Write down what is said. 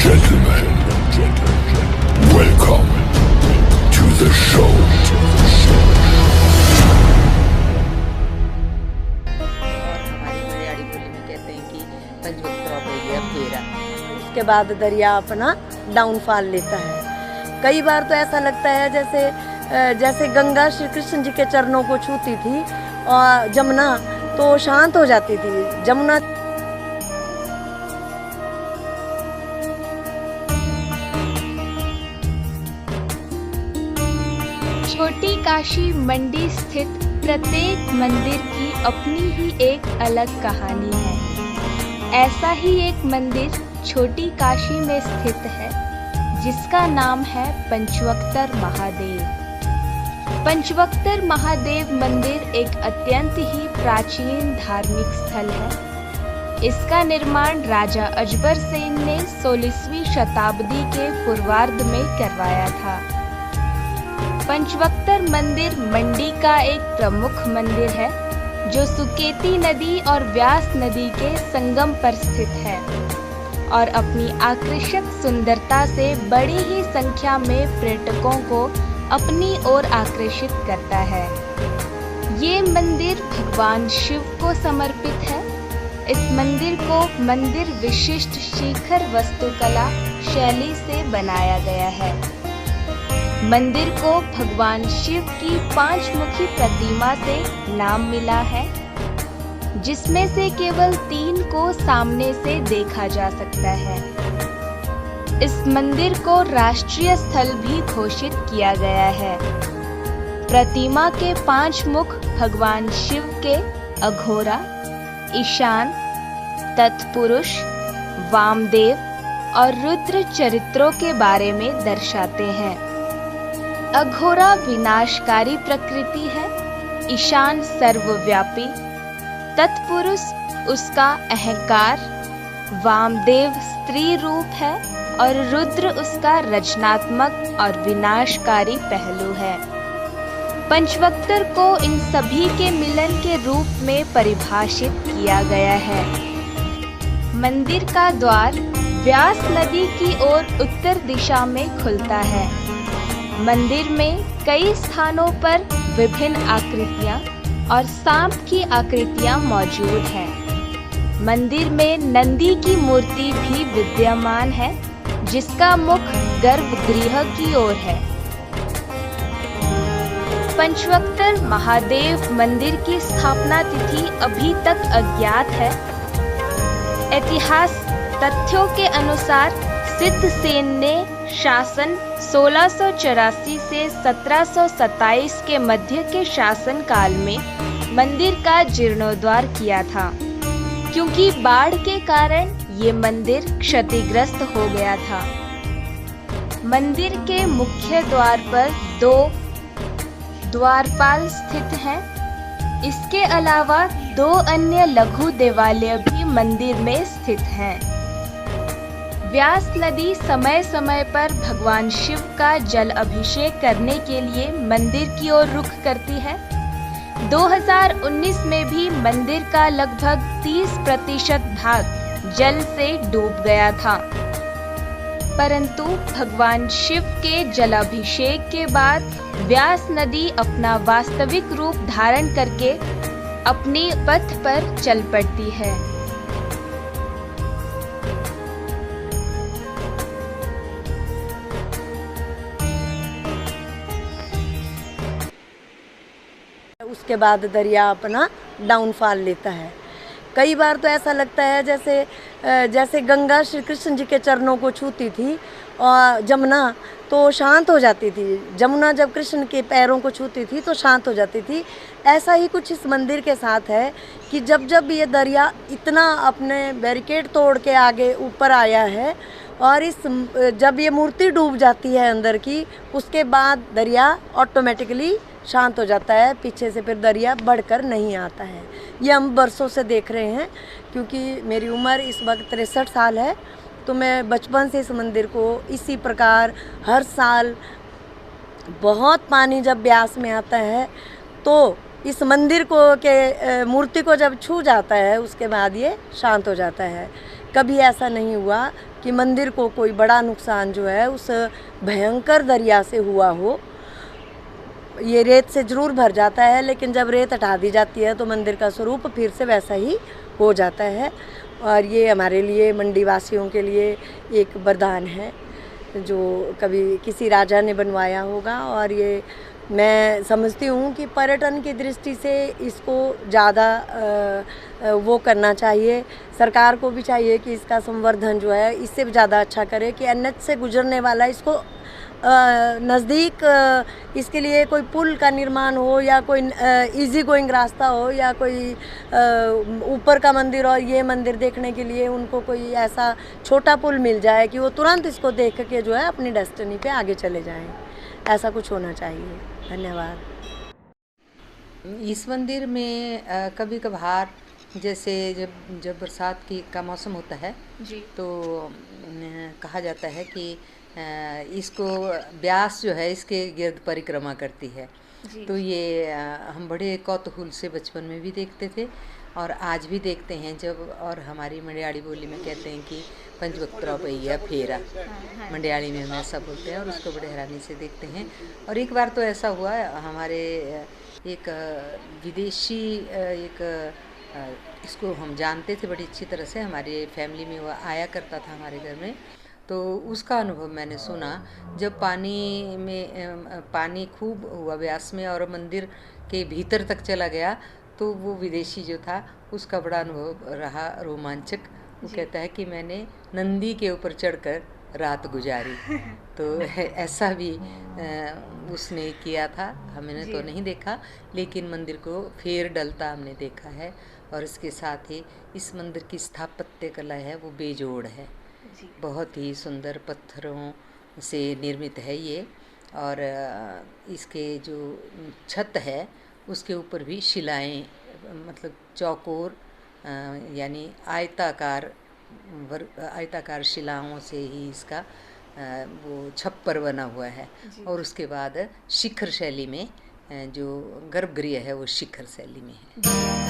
gentlemen, welcome to the show. और हमारी मलयाली बोली में कहते हैं कि पंचवक्त्र हो गया फेरा। उसके बाद दरिया अपना डाउनफॉल लेता है। कई बार तो ऐसा लगता है जैसे गंगा श्री कृष्ण जी के चरणों को छूती थी और जमुना तो शांत हो जाती थी। जमुना छोटी काशी मंडी स्थित प्रत्येक मंदिर की अपनी ही एक अलग कहानी है। ऐसा ही एक मंदिर छोटी काशी में स्थित है जिसका नाम है पंचवक्त्र महादेव। पंचवक्त्र महादेव मंदिर एक अत्यंत ही प्राचीन धार्मिक स्थल है। इसका निर्माण राजा अजबर सेन ने 16वीं शताब्दी के पूर्वार्ध में करवाया था। पंचवक्त्र मंदिर मंडी का एक प्रमुख मंदिर है जो सुकेती नदी और व्यास नदी के संगम पर स्थित है और अपनी आकर्षक सुंदरता से बड़ी ही संख्या में पर्यटकों को अपनी ओर आकर्षित करता है। ये मंदिर भगवान शिव को समर्पित है। इस मंदिर को मंदिर विशिष्ट शिखर वास्तुकला शैली से बनाया गया है। मंदिर को भगवान शिव की 5 मुखी प्रतिमा से नाम मिला है, जिसमें से केवल 3 को सामने से देखा जा सकता है। इस मंदिर को राष्ट्रीय स्थल भी घोषित किया गया है। प्रतिमा के 5 मुख भगवान शिव के अघोरा, ईशान, तत्पुरुष, वामदेव और रुद्र चरित्रों के बारे में दर्शाते हैं। अघोरा विनाशकारी प्रकृति है, ईशान सर्वव्यापी, तत्पुरुष उसका अहंकार, वामदेव स्त्री रूप है और रुद्र उसका रचनात्मक और विनाशकारी पहलू है। पंचवक्त्र को इन सभी के मिलन के रूप में परिभाषित किया गया है। मंदिर का द्वार व्यास नदी की ओर उत्तर दिशा में खुलता है। मंदिर में कई स्थानों पर विभिन्न आकृतियां और सांप की आकृतियां मौजूद हैं। मंदिर में नंदी की मूर्ति भी विद्यमान है जिसका मुख गर्भगृह की ओर है। पंचवक्त्र महादेव मंदिर की स्थापना तिथि अभी तक अज्ञात है। ऐतिहासिक तथ्यों के अनुसार सिद्धसेन ने शासन 1684 से 1727 के मध्य के शासन काल में मंदिर का जीर्णोद्धार किया था, क्योंकि बाढ़ के कारण ये मंदिर क्षतिग्रस्त हो गया था। मंदिर के मुख्य द्वार पर 2 द्वारपाल स्थित हैं। इसके अलावा 2 अन्य लघु देवालय भी मंदिर में स्थित हैं। व्यास नदी समय समय पर भगवान शिव का जल अभिषेक करने के लिए मंदिर की ओर रुख करती है। 2019 में भी मंदिर का लगभग 30% भाग जल से डूब गया था, परंतु भगवान शिव के जलाभिषेक के बाद व्यास नदी अपना वास्तविक रूप धारण करके अपने पथ पर चल पड़ती है। उसके बाद दरिया अपना डाउनफॉल लेता है। कई बार तो ऐसा लगता है जैसे गंगा श्री कृष्ण जी के चरणों को छूती थी और जमुना तो शांत हो जाती थी। जमुना जब कृष्ण के पैरों को छूती थी तो शांत हो जाती थी। ऐसा ही कुछ इस मंदिर के साथ है कि जब जब ये दरिया इतना अपने बैरिकेड तोड़ के आगे ऊपर आया है और जब ये मूर्ति डूब जाती है अंदर की, उसके बाद दरिया ऑटोमेटिकली शांत हो जाता है। पीछे से फिर दरिया बढ़कर नहीं आता है। ये हम बरसों से देख रहे हैं, क्योंकि मेरी उम्र इस वक्त 63 साल है, तो मैं बचपन से इस मंदिर को इसी प्रकार हर साल बहुत पानी जब ब्यास में आता है तो इस मंदिर को के मूर्ति को जब छू जाता है उसके बाद ये शांत हो जाता है। कभी ऐसा नहीं हुआ कि मंदिर को कोई बड़ा नुकसान जो है उस भयंकर दरिया से हुआ हो। ये रेत से ज़रूर भर जाता है, लेकिन जब रेत हटा दी जाती है तो मंदिर का स्वरूप फिर से वैसा ही हो जाता है। और ये हमारे लिए, मंडी वासियों के लिए एक वरदान है जो कभी किसी राजा ने बनवाया होगा। और ये मैं समझती हूँ कि पर्यटन की दृष्टि से इसको ज़्यादा वो करना चाहिए। सरकार को भी चाहिए कि इसका संवर्धन जो है इससे भी ज़्यादा अच्छा करे, कि एनएच से गुजरने वाला इसको नज़दीक इसके लिए कोई पुल का निर्माण हो, या कोई इजी गोइंग रास्ता हो, या कोई ऊपर का मंदिर और ये मंदिर देखने के लिए उनको कोई ऐसा छोटा पुल मिल जाए कि वो तुरंत इसको देख के जो है अपनी डेस्टिनी पे आगे चले जाएं। ऐसा कुछ होना चाहिए। धन्यवाद। इस मंदिर में कभी कभार जैसे जब बरसात का मौसम होता है जी। तो कहा जाता है कि इसको व्यास जो है इसके गिर्द परिक्रमा करती है। जी। तो ये हम बड़े कौतूहल से बचपन में भी देखते थे और आज भी देखते हैं जब, और हमारी मंडियाड़ी बोली में कहते हैं कि पंचवक्त्रा पहिया फेरा, मंडियाड़ी में हम ऐसा बोलते हैं और उसको बड़े हैरानी से देखते हैं। और एक बार तो ऐसा हुआ, हमारे एक विदेशी इसको हम जानते थे बड़ी अच्छी तरह से, हमारे फैमिली में वो आया करता था हमारे घर में। तो उसका अनुभव मैंने सुना जब पानी खूब हुआ व्यास में और मंदिर के भीतर तक चला गया, तो वो विदेशी जो था उसका बड़ा अनुभव रहा रोमांचक। वो कहता है कि मैंने नंदी के ऊपर चढ़कर रात गुजारी। तो ऐसा भी उसने किया था, हमने तो नहीं देखा, लेकिन मंदिर को फेर डलता हमने देखा है। और इसके साथ ही इस मंदिर की स्थापत्य कला है वो बेजोड़ है, बहुत ही सुंदर पत्थरों से निर्मित है ये। और इसके जो छत है उसके ऊपर भी शिलाएं, मतलब चौकोर यानी आयताकार शिलाओं से ही इसका वो छप्पर बना हुआ है। और उसके बाद शिखर शैली में जो गर्भगृह है वो शिखर शैली में है।